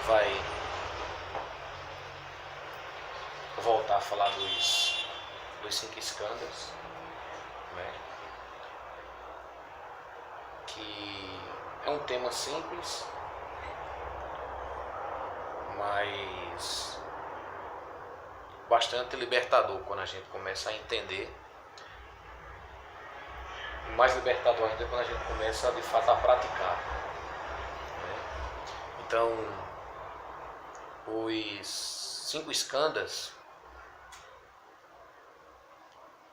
vai voltar a falar dos 5 escândalos, né? Que é um tema simples, mas bastante libertador quando a gente começa a entender. Mais libertador ainda quando a gente começa de fato a praticar, né? Então, os 5 eskandas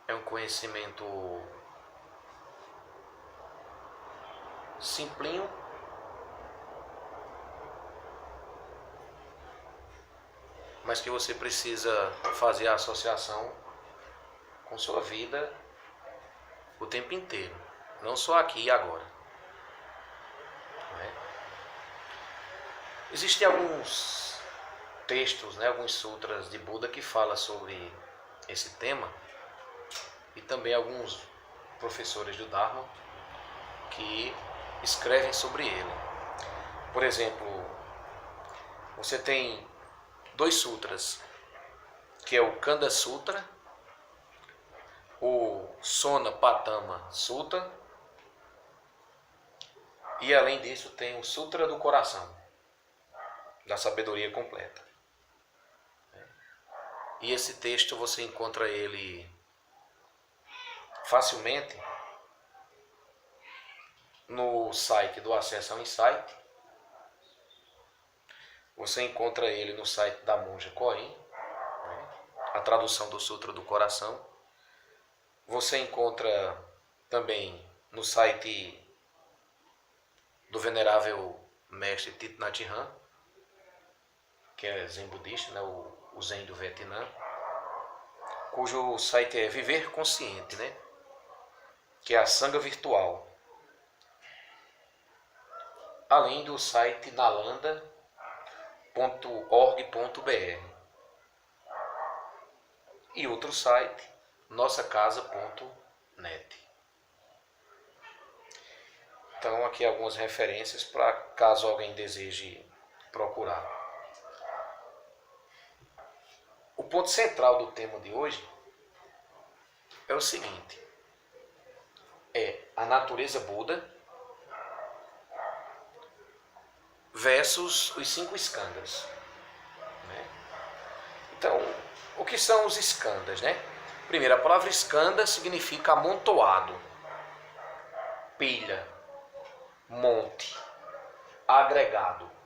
é um conhecimento simplinho, mas que você precisa fazer a associação com sua vida o tempo inteiro, não só aqui e agora, né? Existem alguns textos, né, alguns sutras de Buda que falam sobre esse tema, e também alguns professores do Dharma que escrevem sobre ele. Por exemplo, você tem 2 sutras, que é o Kanda Sutra, o Sonapatama Sutta, e além disso tem o Sutra do Coração, da Sabedoria Completa. E esse texto você encontra ele facilmente no site do Acesso ao Insight. Você encontra ele no site da Monja Coen, né? A tradução do Sutra do Coração. Você encontra também no site do venerável mestre Thich Nhat Hanh, que é zen budista, né? o Zen do Vietnã, cujo site é Viver Consciente, né? Que é a Sangha Virtual. Além do site nalanda.org.br e outro site, nossacasa.net. Então aqui algumas referências para caso alguém deseje procurar. O ponto central do tema de hoje é o seguinte: é a natureza Buda versus os 5 skandhas, né? Então, o que são os skandhas, né? Primeiro, a palavra skandha significa amontoado, pilha, monte, agregado.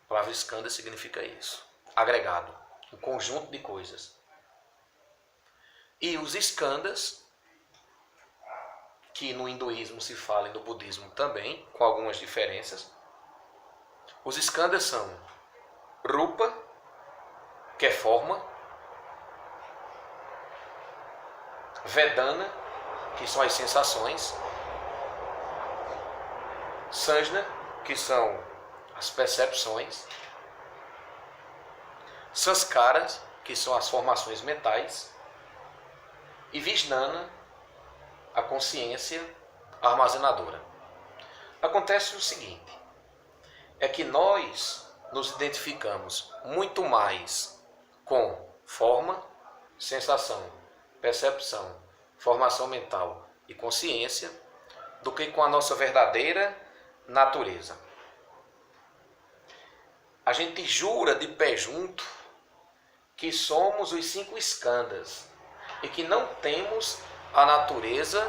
A palavra skandha significa isso, agregado, um conjunto de coisas. E os skandhas, que no hinduísmo se fala e no budismo também, com algumas diferenças. Os skandhas são rupa, que é forma, vedana, que são as sensações, sanjna, que são as percepções, sanskaras, que são as formações mentais, e vijnana, a consciência armazenadora. Acontece o seguinte, é que nós nos identificamos muito mais com forma, sensação, percepção, formação mental e consciência do que com a nossa verdadeira natureza. A gente jura de pé junto que somos os 5 skandhas e que não temos a natureza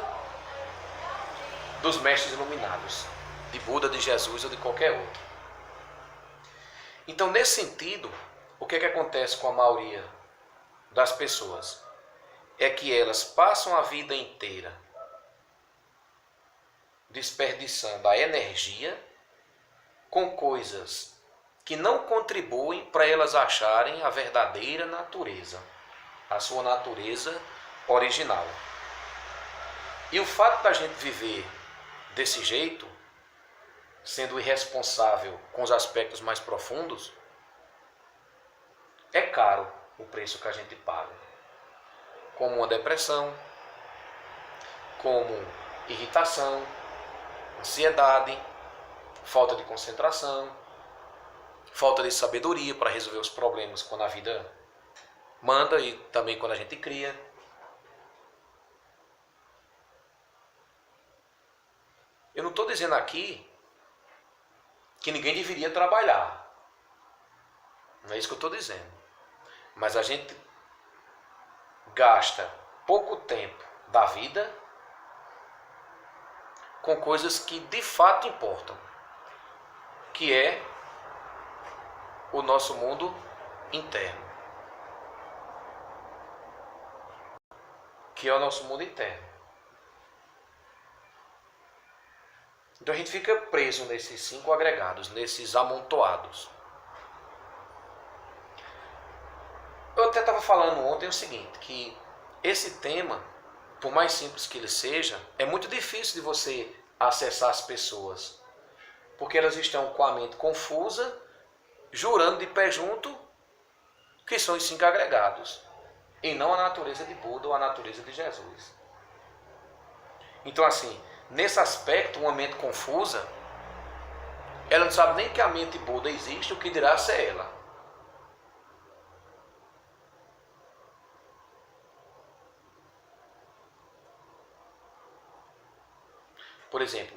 dos mestres iluminados, de Buda, de Jesus ou de qualquer outro. Então, nesse sentido, o que acontece com a maioria das pessoas? É que elas passam a vida inteira desperdiçando a energia com coisas que não contribuem para elas acharem a verdadeira natureza, a sua natureza original. E o fato da gente viver desse jeito, sendo irresponsável com os aspectos mais profundos, é caro o preço que a gente paga. Como uma depressão, como irritação, ansiedade, falta de concentração, falta de sabedoria para resolver os problemas quando a vida manda e também quando a gente cria. Eu não estou dizendo aqui que ninguém deveria trabalhar. Não é isso que eu estou dizendo. Mas a gente gasta pouco tempo da vida com coisas que de fato importam, que é o nosso mundo interno. Que é o nosso mundo interno. Então a gente fica preso nesses 5 agregados, nesses amontoados. Eu até estava falando ontem o seguinte, que esse tema, por mais simples que ele seja, é muito difícil de você acessar as pessoas. Porque elas estão com a mente confusa, jurando de pé junto que são os 5 agregados, e não a natureza de Buda ou a natureza de Jesus. Então assim, nesse aspecto, uma mente confusa, ela não sabe nem que a mente Buda existe, o que dirá ser ela. Por exemplo,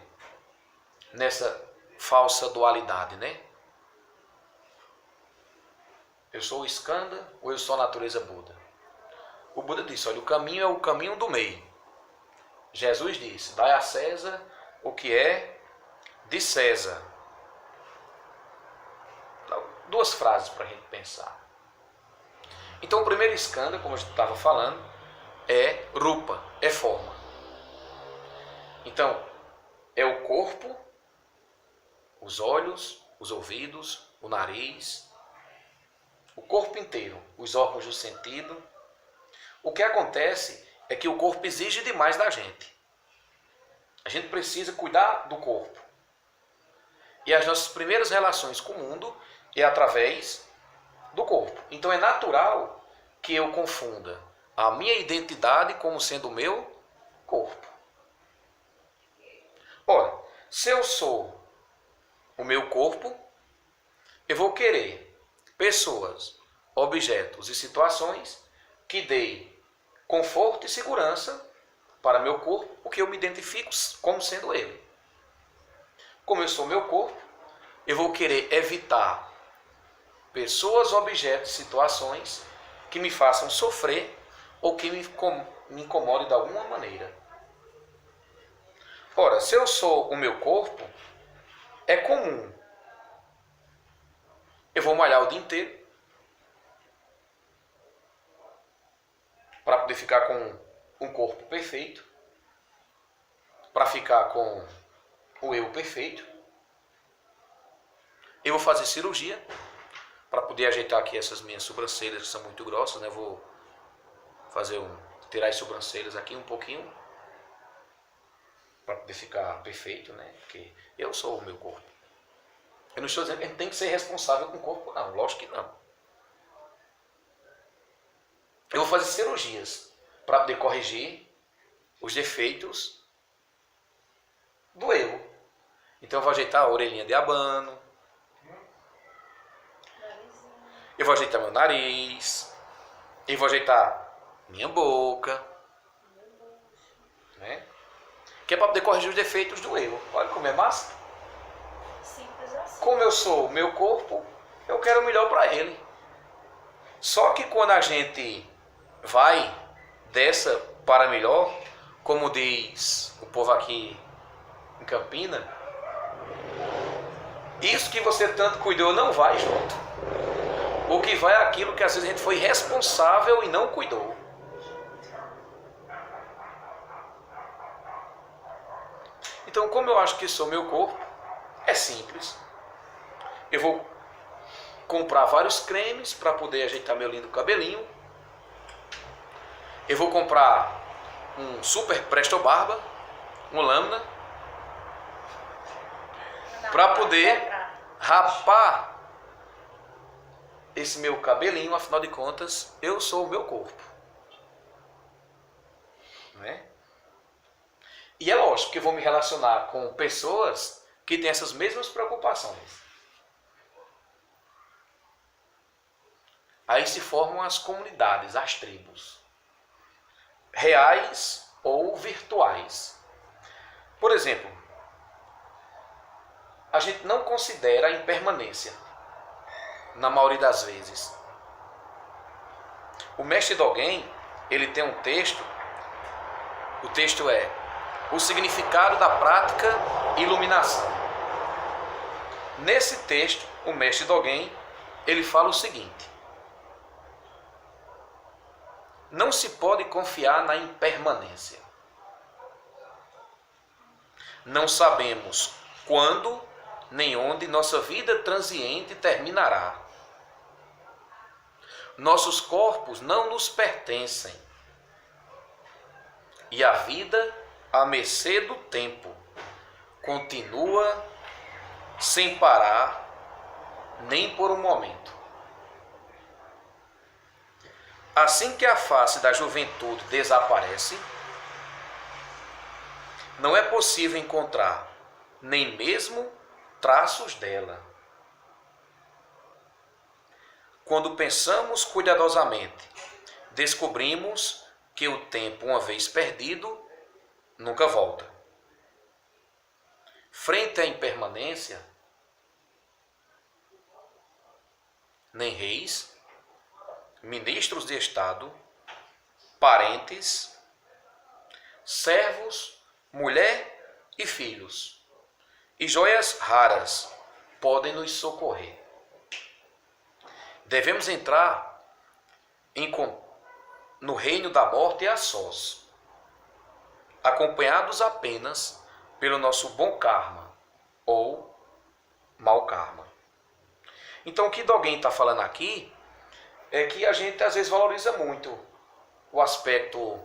nessa falsa dualidade, né? Eu sou o Skanda ou eu sou a natureza Buda? O Buda disse, olha, o caminho é o caminho do meio. Jesus disse, dai a César o que é de César. Duas frases para a gente pensar. Então o primeiro Skanda, como eu estava falando, é Rupa, é forma. Então, é o corpo, os olhos, os ouvidos, o nariz, o corpo inteiro, os órgãos do sentido. O que acontece é que o corpo exige demais da gente. A gente precisa cuidar do corpo. E as nossas primeiras relações com o mundo é através do corpo. Então é natural que eu confunda a minha identidade como sendo o meu corpo. Ora, se eu sou o meu corpo, eu vou querer pessoas, objetos e situações que deem conforto e segurança para meu corpo, porque eu me identifico como sendo ele. Como eu sou meu corpo, eu vou querer evitar pessoas, objetos, situações que me façam sofrer ou que me incomodem de alguma maneira. Ora, se eu sou o meu corpo, é comum. Eu vou malhar o dia inteiro para poder ficar com um corpo perfeito, para ficar com o eu perfeito. Eu vou fazer cirurgia para poder ajeitar aqui essas minhas sobrancelhas que são muito grossas, né? Vou fazer tirar as sobrancelhas aqui um pouquinho para poder ficar perfeito, né? Porque eu sou o meu corpo. Eu não estou dizendo que a gente tem que ser responsável com o corpo, não. Lógico que não. Eu vou fazer cirurgias para poder corrigir os defeitos do eu. Então eu vou ajeitar a orelhinha de abano. Eu vou ajeitar meu nariz. Eu vou ajeitar minha boca. Né? Que é para poder corrigir os defeitos do eu. Olha como é massa. Simples assim. Como eu sou o meu corpo, eu quero o melhor para ele. Só que quando a gente vai dessa para melhor, como diz o povo aqui em Campina, isso que você tanto cuidou não vai junto. O que vai é aquilo que às vezes a gente foi responsável e não cuidou. Então, como eu acho que sou meu corpo, é simples. Eu vou comprar vários cremes para poder ajeitar meu lindo cabelinho. Eu vou comprar um super Presto Barba, uma lâmina, para poder rapar esse meu cabelinho. Afinal de contas, eu sou o meu corpo. Né? E é lógico que eu vou me relacionar com pessoas que têm essas mesmas preocupações. Aí se formam as comunidades, as tribos, reais ou virtuais. Por exemplo, a gente não considera a impermanência, na maioria das vezes. O mestre Dogen, ele tem um texto, o texto é o significado da prática iluminação. Nesse texto, o mestre Dogen, ele fala o seguinte: não se pode confiar na impermanência. Não sabemos quando nem onde nossa vida transiente terminará. Nossos corpos não nos pertencem. E a vida, à mercê do tempo, continua sem parar, nem por um momento. Assim que a face da juventude desaparece, não é possível encontrar nem mesmo traços dela. Quando pensamos cuidadosamente, descobrimos que o tempo, uma vez perdido, nunca volta. Frente à impermanência, nem reis, ministros de Estado, parentes, servos, mulher e filhos, e joias raras podem nos socorrer. Devemos entrar no reino da morte a sós, acompanhados apenas pelo nosso bom karma ou mau karma. Então o que Dogen está falando aqui é que a gente às vezes valoriza muito o aspecto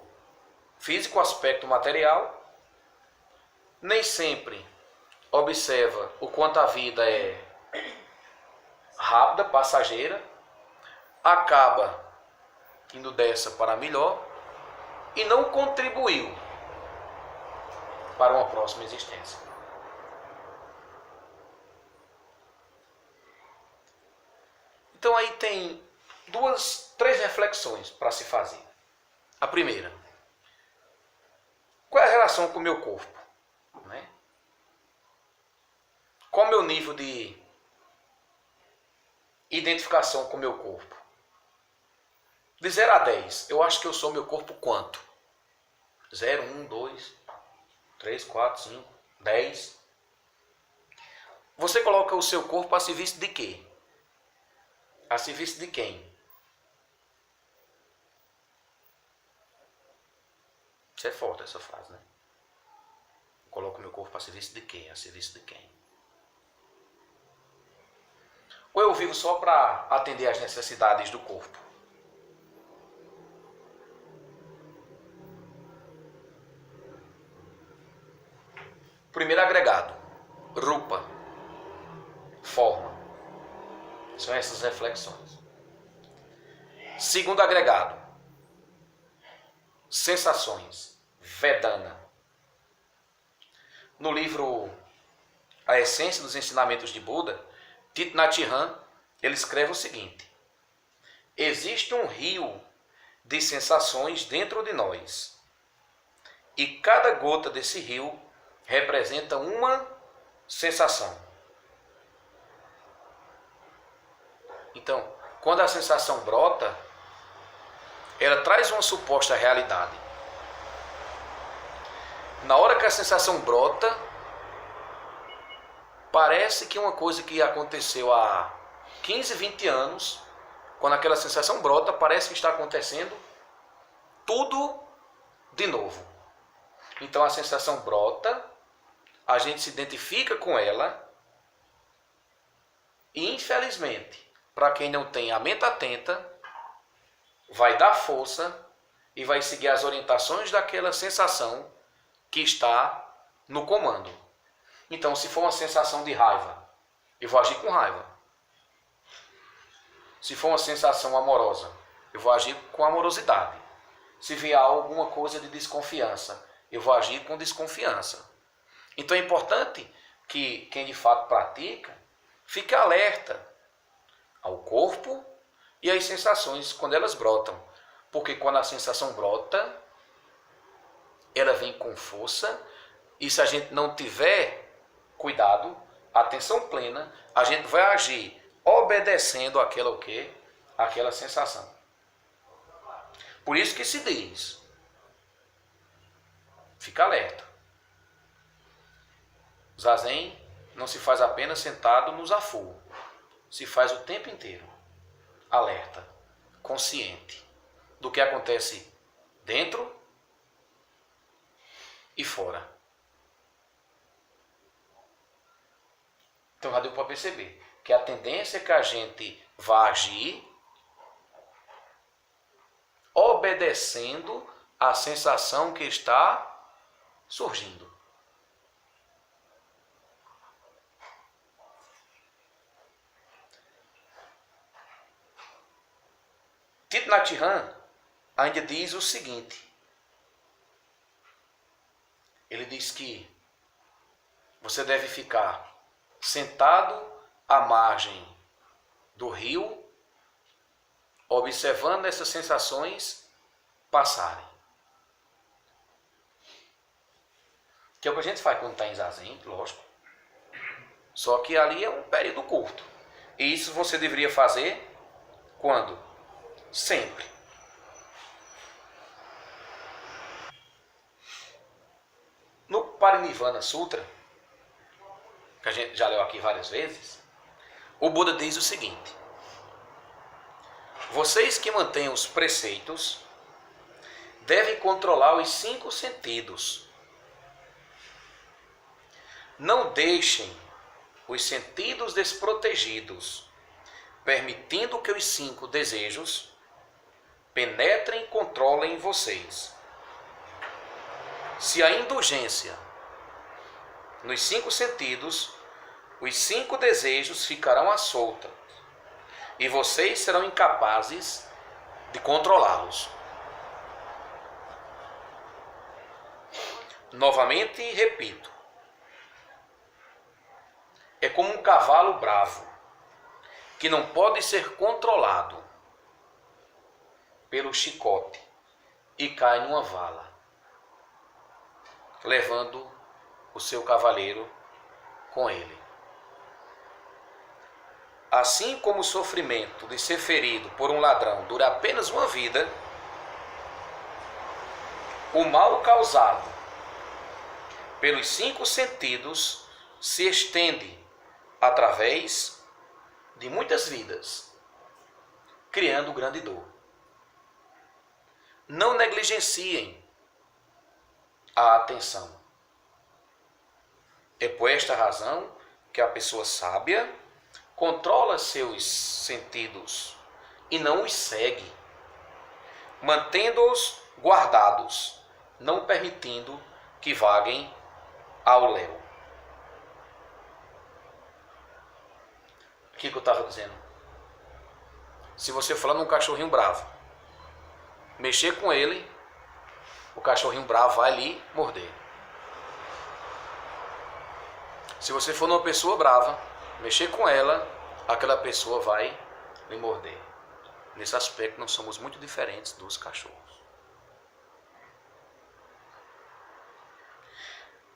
físico, o aspecto material, nem sempre observa o quanto a vida é rápida, passageira, acaba indo dessa para melhor e não contribuiu para uma próxima existência. Então aí tem três reflexões para se fazer. A primeira: qual é a relação com o meu corpo? Né? Qual é o meu nível de identificação com o meu corpo? De 0 a 10, eu acho que eu sou meu corpo quanto? 0, 1, 2, 3, 4, 5, 10. Você coloca o seu corpo a serviço de quê? A serviço de quem? Isso é forte, essa frase, né? Eu coloco meu corpo a serviço de quê? A serviço de quem? Ou eu vivo só para atender às necessidades do corpo? Primeiro agregado, rupa, forma. São essas reflexões. Segundo agregado, sensações, vedana. No livro A Essência dos Ensinamentos de Buda, Thich Nhat Hanh, ele escreve o seguinte: existe um rio de sensações dentro de nós, e cada gota desse rio representa uma sensação. Então, quando a sensação brota, ela traz uma suposta realidade. Na hora que a sensação brota, parece que uma coisa que aconteceu há 15, 20 anos, quando aquela sensação brota, parece que está acontecendo tudo de novo. Então a sensação brota, a gente se identifica com ela e, infelizmente, para quem não tem a mente atenta, vai dar força e vai seguir as orientações daquela sensação que está no comando. Então, se for uma sensação de raiva, eu vou agir com raiva. Se for uma sensação amorosa, eu vou agir com amorosidade. Se vier alguma coisa de desconfiança, eu vou agir com desconfiança. Então é importante que quem de fato pratica fica alerta ao corpo e às sensações quando elas brotam. Porque quando a sensação brota, ela vem com força, e se a gente não tiver cuidado, atenção plena, a gente vai agir obedecendo aquela o quê? Aquela sensação. Por isso que se diz, fica alerta. Zazen não se faz apenas sentado no zafu, se faz o tempo inteiro, alerta, consciente do que acontece dentro e fora. Então já deu para perceber que a tendência é que a gente vá agir obedecendo a sensação que está surgindo. Thich Nhat Hanh ainda diz o seguinte. Ele diz que você deve ficar sentado à margem do rio, observando essas sensações passarem. Que é o que a gente faz quando está em zazen, lógico. Só que ali é um período curto. E isso você deveria fazer quando? Sempre. No Parinirvana Sutra, que a gente já leu aqui várias vezes, o Buda diz o seguinte: vocês que mantêm os preceitos devem controlar os 5 sentidos. Não deixem os sentidos desprotegidos, permitindo que os 5 desejos penetrem e controlem vocês. Se a indulgência nos 5 sentidos, os 5 desejos ficarão à solta e vocês serão incapazes de controlá-los. Novamente repito, é como um cavalo bravo que não pode ser controlado pelo chicote e cai numa vala, levando o seu cavaleiro com ele. Assim como o sofrimento de ser ferido por um ladrão dura apenas uma vida, o mal causado pelos 5 sentidos se estende através de muitas vidas, criando grande dor. Não negligenciem a atenção. É por esta razão que a pessoa sábia controla seus sentidos e não os segue, mantendo-os guardados, não permitindo que vaguem ao léu. O que eu estava dizendo? Se você falar num cachorrinho bravo, mexer com ele, o cachorrinho bravo vai ali morder. Se você for numa pessoa brava, mexer com ela, aquela pessoa vai lhe morder. Nesse aspecto, nós somos muito diferentes dos cachorros.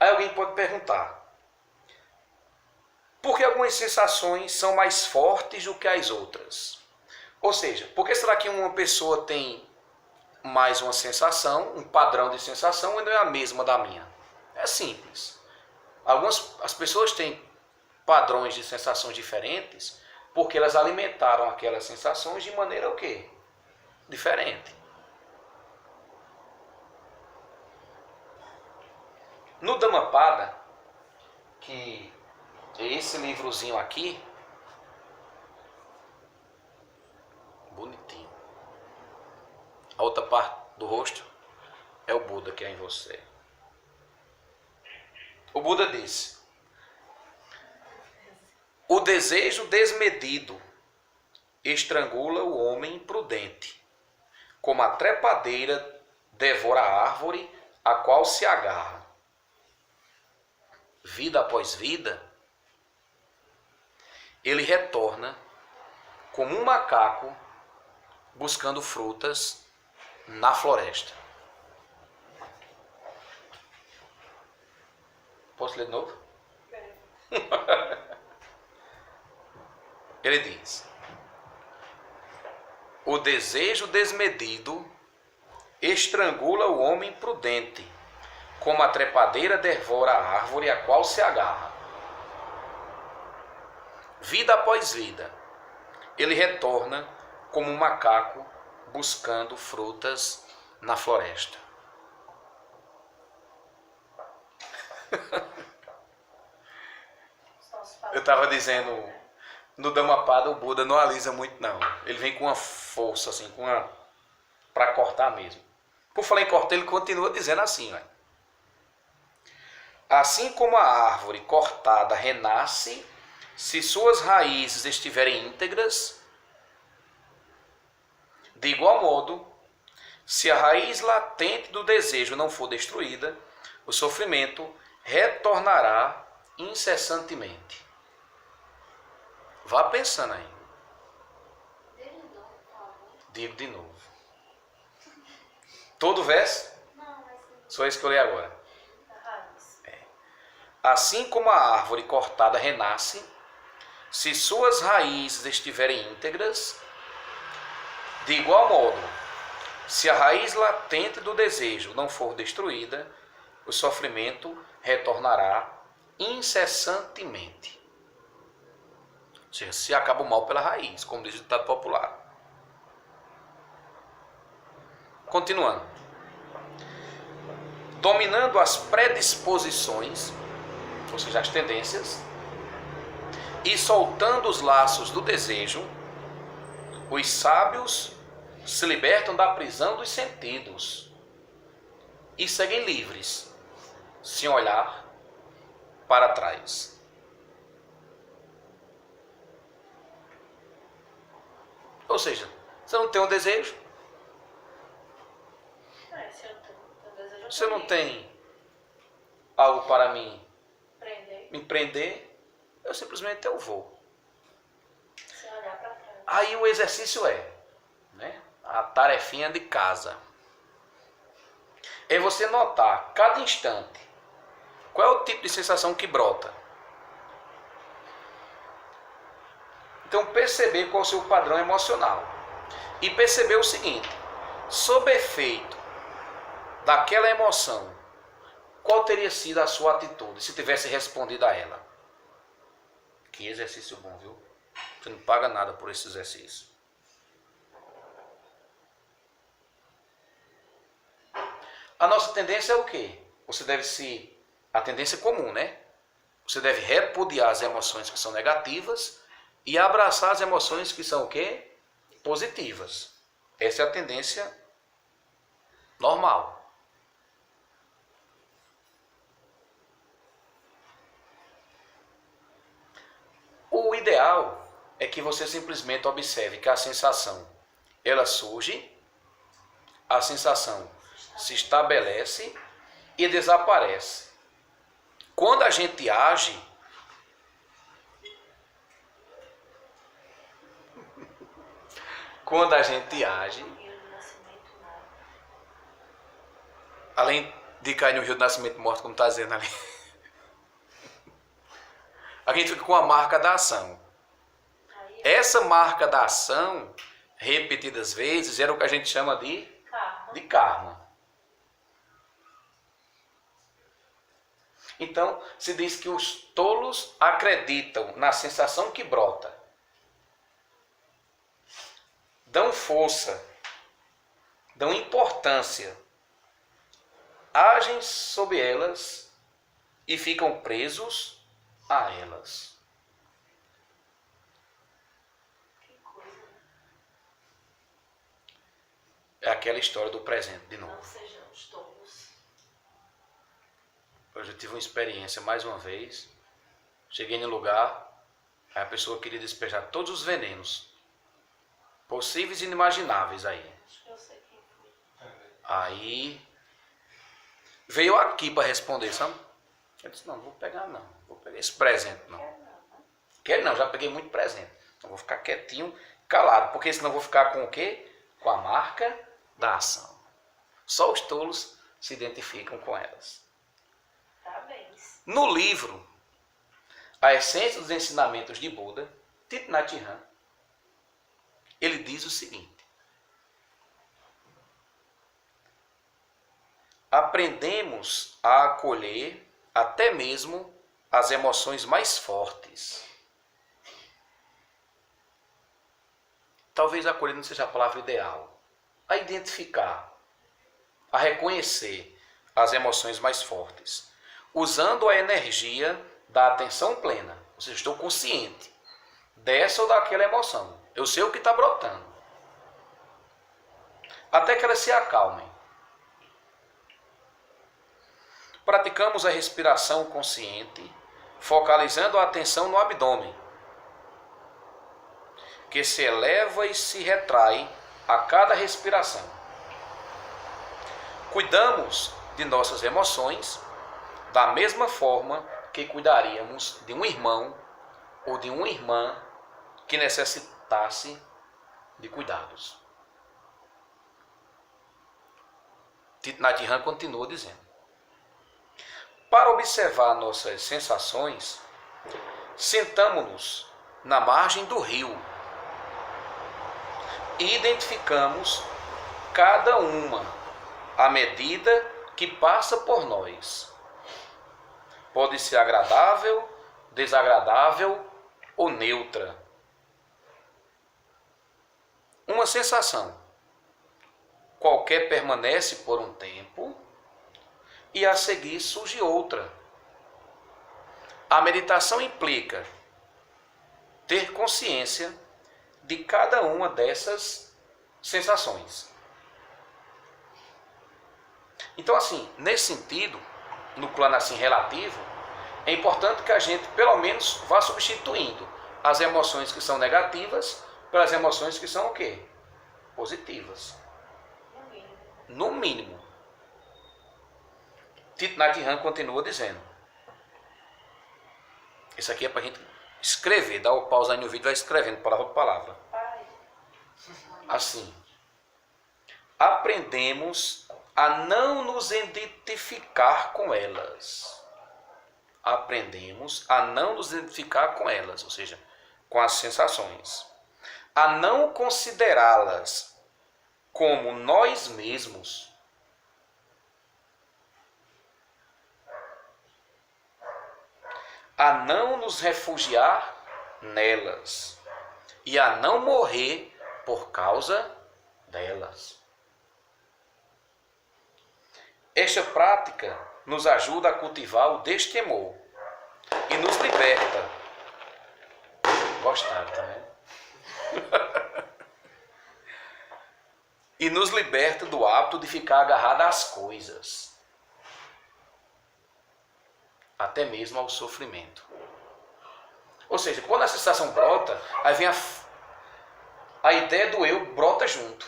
Aí alguém pode perguntar: por que algumas sensações são mais fortes do que as outras? Ou seja, por que será que uma pessoa tem mais uma sensação, um padrão de sensação, e não é a mesma da minha? É simples. As pessoas têm padrões de sensações diferentes porque elas alimentaram aquelas sensações de maneira o quê? Diferente. No Dhammapada, que é esse livrozinho aqui, bonitinho. A outra parte do rosto é o Buda que é em você. O Buda disse: o desejo desmedido estrangula o homem imprudente, como a trepadeira devora a árvore a qual se agarra. vida após vida, ele retorna como um macaco buscando frutas na floresta. Posso ler de novo? Ele diz: o desejo desmedido estrangula o homem prudente, como a trepadeira devora a árvore a qual se agarra. Vida após vida, ele retorna como um macaco buscando frutas na floresta. Eu estava dizendo, no Dhammapada o Buda não alisa muito não. Ele vem com uma força assim, para cortar mesmo. Por falar em cortar, ele continua dizendo assim, ó. Assim como a árvore cortada renasce, se suas raízes estiverem íntegras, de igual modo, se a raiz latente do desejo não for destruída, o sofrimento retornará incessantemente. Vá pensando aí. Digo de novo. Todo verso? Só isso que eu li agora. Assim como a árvore cortada renasce, se suas raízes estiverem íntegras, de igual modo, se a raiz latente do desejo não for destruída, o sofrimento retornará incessantemente. Ou seja, se acaba o mal pela raiz, como diz o ditado popular. Continuando. Dominando as predisposições, ou seja, as tendências, e soltando os laços do desejo, os sábios se libertam da prisão dos sentidos e seguem livres, sem olhar para trás. Ou seja, você não tem um desejo, você não tem algo para me prender, eu simplesmente vou. Se olhar para trás. Aí o exercício né, a tarefinha de casa. É você notar, cada instante, qual é o tipo de sensação que brota. Então perceber qual é o seu padrão emocional. E perceber o seguinte, sob efeito daquela emoção, qual teria sido a sua atitude se tivesse respondido a ela? Que exercício bom, viu? Você não paga nada por esse exercício. A nossa tendência é o quê? A tendência comum, né? Você deve repudiar as emoções que são negativas e abraçar as emoções que são o quê? Positivas. Essa é a tendência normal. O ideal é que você simplesmente observe que a sensação, ela surge, a sensação se estabelece e desaparece. Quando a gente age, além de cair no rio do nascimento morto, como está dizendo ali, a gente fica com a marca da ação. Essa marca da ação, repetidas vezes, era o que a gente chama de karma. Então, se diz que os tolos acreditam na sensação que brota, dão força, dão importância, agem sob elas e ficam presos a elas. É aquela história do presente, de novo. Não sejamos tolos. Eu já tive uma experiência, mais uma vez. Cheguei no lugar, aí a pessoa queria despejar todos os venenos possíveis e inimagináveis aí. Acho que eu sei quem foi. Aí veio aqui para responder, sabe? Eu disse, não vou pegar não. Vou pegar esse presente não. Quero não, já peguei muito presente. Então vou ficar quietinho, calado. Porque senão vou ficar com o quê? Com a marca da ação. Só os tolos se identificam com elas. Parabéns. No livro A Essência dos Ensinamentos de Buda, Thich Nhat Hanh, ele diz o seguinte: aprendemos a acolher até mesmo as emoções mais fortes. Talvez acolher não seja a palavra ideal. A identificar, a reconhecer as emoções mais fortes, usando a energia da atenção plena. Ou seja, estou consciente dessa ou daquela emoção. Eu sei o que está brotando. Até que elas se acalmem. Praticamos a respiração consciente, focalizando a atenção no abdômen, que se eleva e se retrai a cada respiração. Cuidamos de nossas emoções da mesma forma que cuidaríamos de um irmão ou de uma irmã que necessitasse de cuidados. Thich Nhat Hanh continua dizendo: para observar nossas sensações, sentamo-nos na margem do rio e identificamos cada uma à medida que passa por nós. Pode ser agradável, desagradável ou neutra. Uma sensação qualquer permanece por um tempo e a seguir surge outra. A meditação implica ter consciência de cada uma dessas sensações. Então, assim, nesse sentido, no plano assim relativo, é importante que a gente, pelo menos, vá substituindo as emoções que são negativas pelas emoções que são o quê? Positivas. No mínimo. Thich Nhat Hanh continua dizendo. Isso aqui é para a gente escrever, dá o pausa aí no vídeo, vai escrevendo palavra por palavra. Assim, aprendemos a não nos identificar com elas. Aprendemos a não nos identificar com elas, ou seja, com as sensações. A não considerá-las como nós mesmos. A não nos refugiar nelas e a não morrer por causa delas. Esta prática nos ajuda a cultivar o destemor e nos liberta. Gostaram, tá vendo? E nos liberta do hábito de ficar agarrado às coisas, até mesmo ao sofrimento. Ou seja, quando a sensação brota, aí vem a ideia do eu brota junto.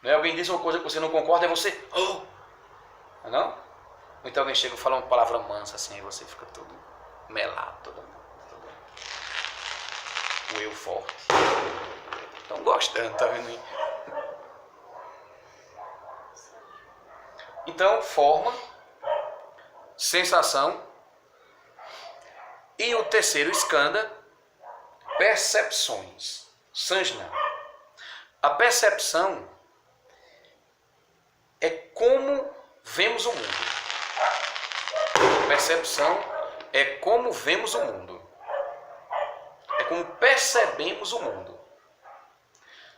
Não é? Alguém diz uma coisa que você não concorda, é você, não? Ou então alguém chega e fala uma palavra mansa assim, aí você fica todo melado, todo o eu forte. Estão gostando, tá vendo aí? Então, forma, sensação e o terceiro skanda, percepções. Sanjna. A percepção é como vemos o mundo. Percepção é como vemos o mundo. É como percebemos o mundo.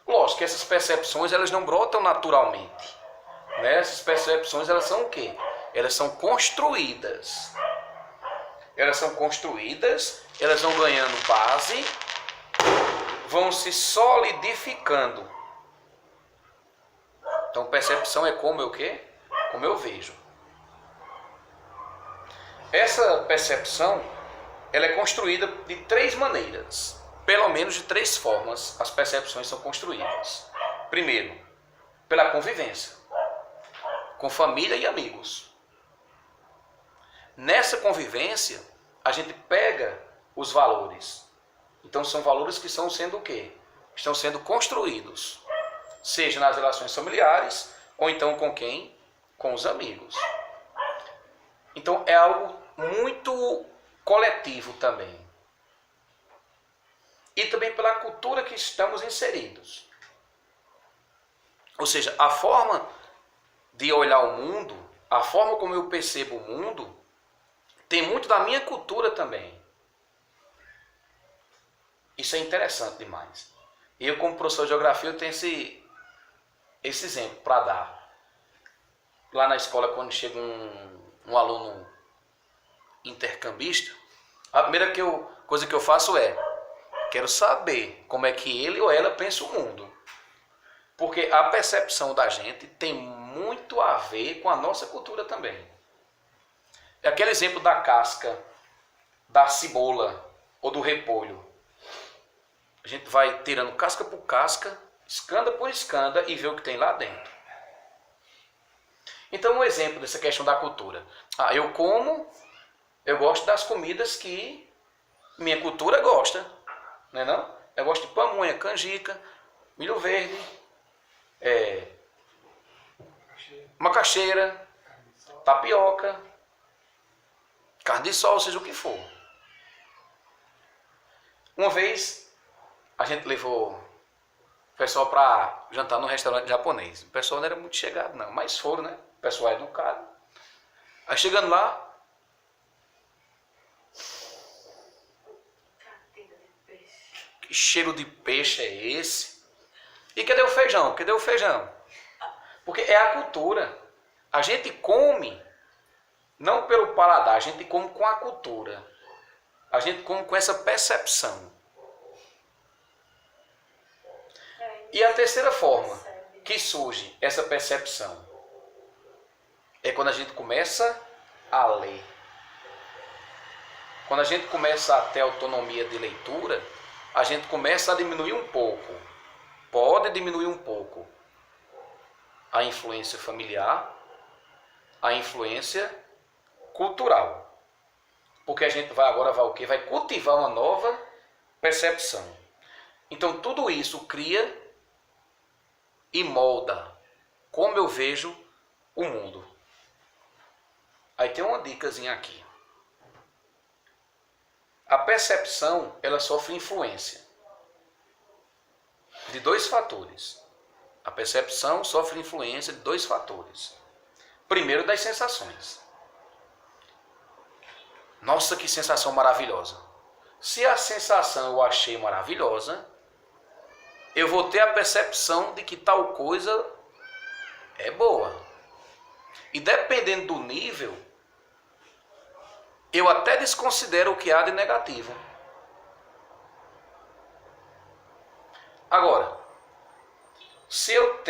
Lógico que essas percepções elas não brotam naturalmente. Né? Essas percepções elas são o quê? Elas são construídas. Elas são construídas, elas vão ganhando base, vão se solidificando. Então percepção é como eu quê? Como eu vejo. Essa percepção ela é construída de três maneiras. Pelo menos de três formas as percepções são construídas. Primeiro, pela convivência com família e amigos. nessa convivência, a gente pega os valores. Então são valores que estão sendo o quê? Estão sendo construídos. Seja nas relações familiares, ou então com quem? Com os amigos. Então é algo muito coletivo também. E também pela cultura que estamos inseridos. Ou seja, a forma de olhar o mundo, a forma como eu percebo o mundo, tem muito da minha cultura também. Isso é interessante demais. E eu, como professor de geografia, eu tenho esse exemplo para dar. Lá na escola, quando chega um aluno intercambista, a primeira coisa que eu faço é: quero saber como é que ele ou ela pensa o mundo. Porque a percepção da gente tem muito a ver com a nossa cultura também. É aquele exemplo da casca, da cebola ou do repolho. A gente vai tirando casca por casca, escanda por escanda e vê o que tem lá dentro. Então, um exemplo dessa questão da cultura. Eu gosto das comidas que minha cultura gosta. Não é não? Eu gosto de pamonha, canjica, milho verde, macaxeira, tapioca, carne de sol, seja o que for. Uma vez a gente levou o pessoal para jantar num restaurante japonês. O pessoal não era muito chegado não, mas foram, né? O pessoal é educado. Aí chegando lá, que cheiro de peixe é esse? E cadê o feijão? Cadê o feijão? Porque é a cultura. A gente come não pelo paladar, a gente come com a cultura. A gente come com essa percepção. E a terceira forma que surge essa percepção é quando a gente começa a ler. Quando a gente começa a ter autonomia de leitura, a gente começa a diminuir um pouco. Pode diminuir um pouco a influência familiar, a influência cultural. Porque a gente vai o quê? Vai cultivar uma nova percepção. Então tudo isso cria e molda como eu vejo o mundo. Aí tem uma dicasinha aqui. A percepção, ela sofre influência de dois fatores. A percepção sofre influência de dois fatores. Primeiro, das sensações. Nossa, que sensação maravilhosa. Se a sensação eu achei maravilhosa, eu vou ter a percepção de que tal coisa é boa. E dependendo do nível, eu até desconsidero o que há de negativo. Agora, se eu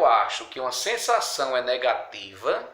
acho que uma sensação é negativa,